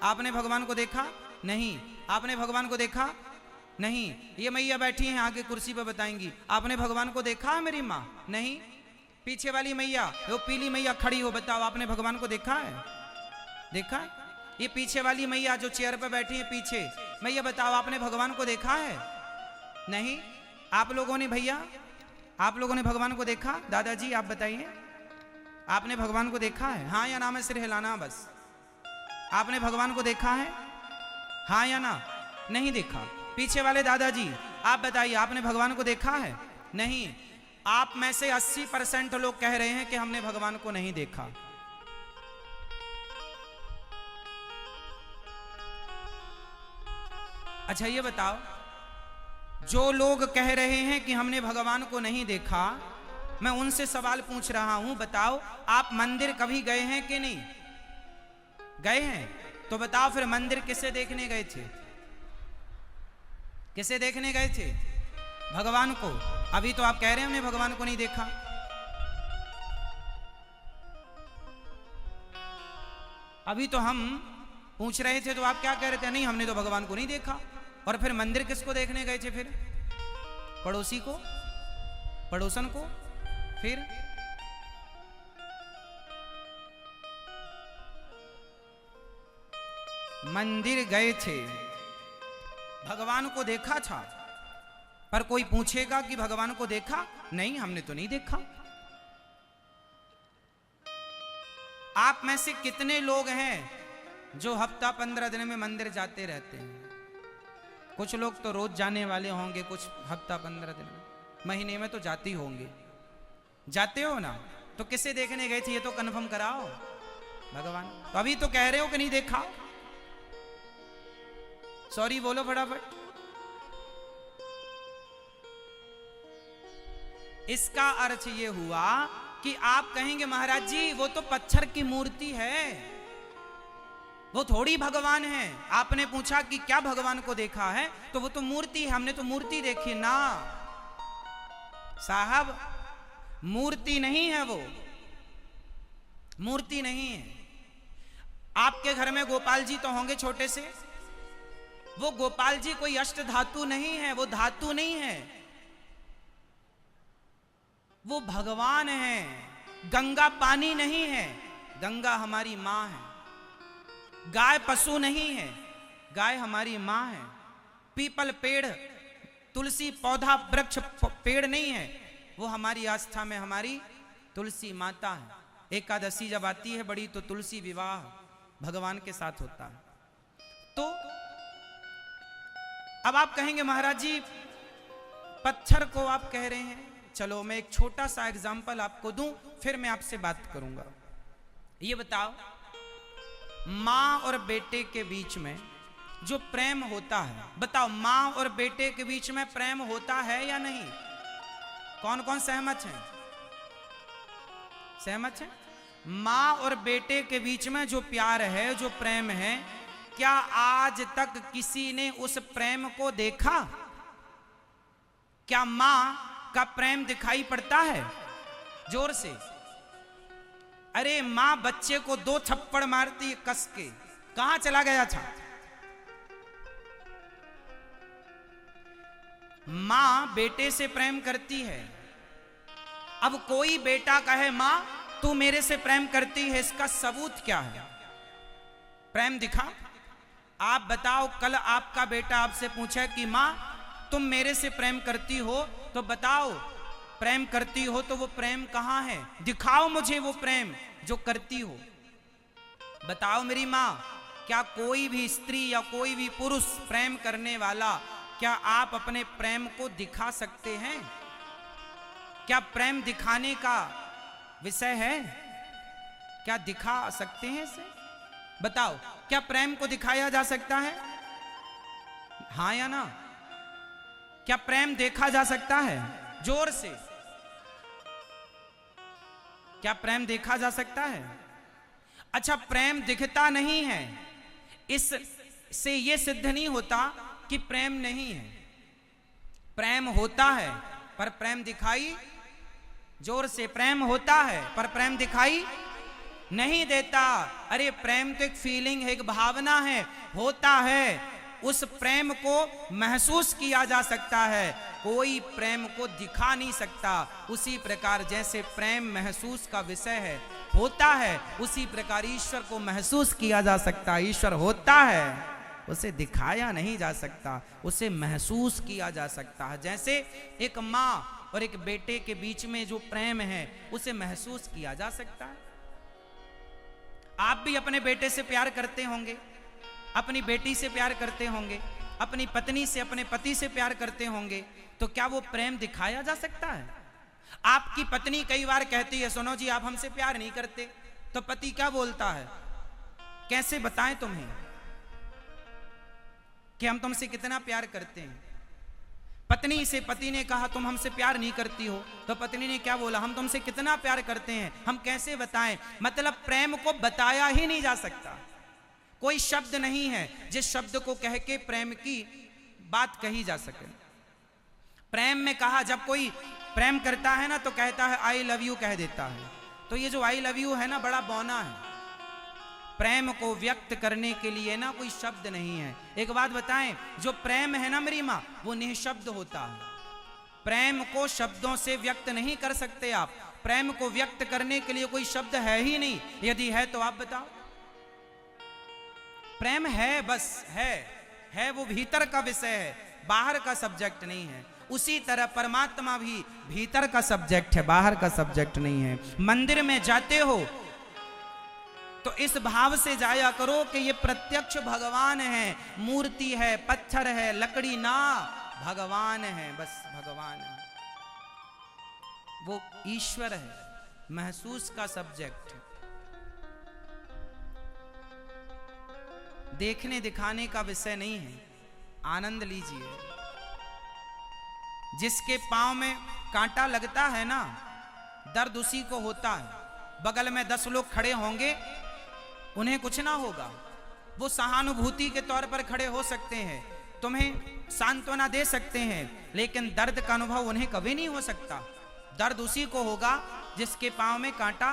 आपने भगवान को देखा? नहीं। आपने भगवान को देखा? नहीं। ये मैया बैठी हैं आगे कुर्सी पर, बताएंगी आपने भगवान को देखा है मेरी माँ? नहीं। पीछे वाली मैया, वो पीली मैया खड़ी हो, बताओ आपने भगवान को देखा है? देखा है? ये पीछे वाली मैया जो चेयर पर बैठी है पीछे, मैया बताओ आपने भगवान को देखा है? नहीं। आप लोगों ने, भैया आप लोगों ने भगवान को देखा? दादाजी आप बताइए, आपने भगवान को देखा है? हाँ या ना में सिर हिलाना बस। आपने भगवान को देखा है? हाँ या ना? नहीं देखा। पीछे वाले दादाजी आप बताइए, आपने भगवान को देखा है? नहीं। आप में से 80% लोग कह रहे हैं कि हमने भगवान को नहीं देखा। अच्छा ये बताओ, जो लोग कह रहे हैं कि हमने भगवान को नहीं देखा, मैं उनसे सवाल पूछ रहा हूं, बताओ आप मंदिर कभी गए हैं कि नहीं गए हैं? तो बताओ फिर मंदिर किसे देखने गए थे? किसे देखने गए थे? भगवान को। अभी तो आप कह रहे हैं हमने भगवान को नहीं देखा। अभी तो हम पूछ रहे थे तो आप क्या कह रहे थे? नहीं हमने तो भगवान को नहीं देखा। और फिर मंदिर किसको देखने गए थे फिर? पड़ोसी को, पड़ोसन को। फिर मंदिर गए थे, भगवान को देखा था, पर कोई पूछेगा कि भगवान को देखा? नहीं हमने तो नहीं देखा। आप में से कितने लोग हैं जो हफ्ता 15 दिन में मंदिर जाते रहते हैं? कुछ लोग तो रोज जाने वाले होंगे, कुछ हफ्ता 15 दिन में, महीने में तो जाते ही होंगे। जाते हो ना? तो किसे देखने गए थे ये तो कंफर्म कराओ। भगवान। तो अभी तो कह रहे हो कि नहीं देखा। सॉरी बोलो फटाफट। इसका अर्थ ये हुआ कि आप कहेंगे महाराज जी वो तो पत्थर की मूर्ति है, वो थोड़ी भगवान है। आपने पूछा कि क्या भगवान को देखा है, तो वो तो मूर्ति है, हमने तो मूर्ति देखी ना। साहब मूर्ति नहीं है, वो मूर्ति नहीं है। आपके घर में गोपाल जी तो होंगे छोटे से, वो गोपाल जी कोई अष्ट धातु नहीं है, वो धातु नहीं है, वो भगवान है। गंगा पानी नहीं है, गंगा हमारी मां है। गाय पशु नहीं है, गाय हमारी मां है। पीपल पेड़, तुलसी पौधा वृक्ष पेड़ नहीं है, वो हमारी आस्था में हमारी तुलसी माता है। एकादशी जब आती है बड़ी, तो तुलसी विवाह भगवान के साथ होता है। तो अब आप कहेंगे महाराज जी पत्थर को आप कह रहे हैं, चलो मैं एक छोटा सा एग्जाम्पल आपको दूं, फिर मैं आपसे बात करूंगा। ये बताओ मां और बेटे के बीच में जो प्रेम होता है, बताओ मां और बेटे के बीच में प्रेम होता है या नहीं? कौन कौन सहमत हैं? सहमत हैं? मां और बेटे के बीच में जो प्यार है, जो प्रेम है, क्या आज तक किसी ने उस प्रेम को देखा? क्या मां का प्रेम दिखाई पड़ता है? जोर से। अरे मां बच्चे को 2 थप्पड़ मारती है कस के, कहां चला गया था? मां बेटे से प्रेम करती है। अब कोई बेटा कहे मां तू मेरे से प्रेम करती है, इसका सबूत क्या है? प्रेम दिखा? आप बताओ, कल आपका बेटा आपसे पूछे कि मां तुम मेरे से प्रेम करती हो, तो बताओ प्रेम करती हो तो वो प्रेम कहां है? दिखाओ मुझे वो प्रेम जो करती हो। बताओ मेरी मां, क्या कोई भी स्त्री या कोई भी पुरुष प्रेम करने वाला, क्या आप अपने प्रेम को दिखा सकते हैं? क्या प्रेम दिखाने का विषय है? क्या दिखा सकते हैं इसे? बताओ, क्या प्रेम को दिखाया जा सकता है? हाँ या ना? क्या प्रेम देखा जा सकता है? जोर से। क्या प्रेम देखा जा सकता है? अच्छा, प्रेम दिखता नहीं है, इससे यह सिद्ध नहीं होता कि प्रेम नहीं है। प्रेम होता है पर प्रेम दिखाई, जोर से, प्रेम होता है पर प्रेम दिखाई नहीं देता। अरे प्रेम तो एक फीलिंग है, एक भावना है, होता है। उस प्रेम को महसूस किया जा सकता है, कोई प्रेम को दिखा नहीं सकता। उसी प्रकार जैसे प्रेम महसूस का विषय है, होता है, उसी प्रकार ईश्वर को महसूस किया जा सकता है। ईश्वर होता है, उसे दिखाया नहीं जा सकता, उसे महसूस किया जा सकता है। जैसे एक माँ और एक बेटे के बीच में जो प्रेम है, उसे महसूस किया जा सकता है। आप भी अपने बेटे से प्यार करते होंगे, अपनी बेटी से प्यार करते होंगे, अपनी पत्नी से, अपने पति से प्यार करते होंगे, तो क्या वो प्रेम दिखाया जा सकता है? आपकी पत्नी कई बार कहती है, सुनो जी आप हमसे प्यार नहीं करते, तो पति क्या बोलता है, कैसे बताएं तुम्हें कि हम तुमसे कितना प्यार करते हैं? पत्नी से पति ने कहा तुम हमसे प्यार नहीं करती हो, तो पत्नी ने क्या बोला, हम तुमसे कितना प्यार करते हैं, हम कैसे बताएं? मतलब प्रेम को बताया ही नहीं जा सकता। कोई शब्द नहीं है जिस शब्द को कह के प्रेम की बात कही जा सके। प्रेम में कहा, जब कोई प्रेम करता है ना तो कहता है आई लव यू कह देता है। तो ये जो आई लव यू है ना, बड़ा बौना है। प्रेम को व्यक्त करने के लिए ना कोई शब्द नहीं है। एक बात बताएं, जो प्रेम है ना मेरी माँ, वो निःशब्द होता है। प्रेम को शब्दों से व्यक्त नहीं कर सकते आप। प्रेम को व्यक्त करने के लिए कोई शब्द है ही नहीं। यदि है तो आप बताओ। प्रेम है, बस है वो भीतर का विषय है, बाहर का सब्जेक्ट नहीं है। उसी तरह परमात्मा भी भीतर का सब्जेक्ट है, बाहर का सब्जेक्ट नहीं है। मंदिर में जाते हो तो इस भाव से जाया करो कि ये प्रत्यक्ष भगवान है, मूर्ति है, पत्थर है, लकड़ी ना, भगवान है, बस भगवान है, वो ईश्वर है, महसूस का सब्जेक्ट। देखने दिखाने का विषय नहीं है। आनंद लीजिए। जिसके पांव में कांटा लगता है ना, दर्द उसी को होता है। बगल में 10 लोग खड़े होंगे, उन्हें कुछ ना होगा, वो सहानुभूति के तौर पर खड़े हो सकते हैं, तुम्हें सांत्वना दे सकते हैं, लेकिन दर्द का अनुभव उन्हें कभी नहीं हो सकता। दर्द उसी को होगा जिसके पांव में कांटा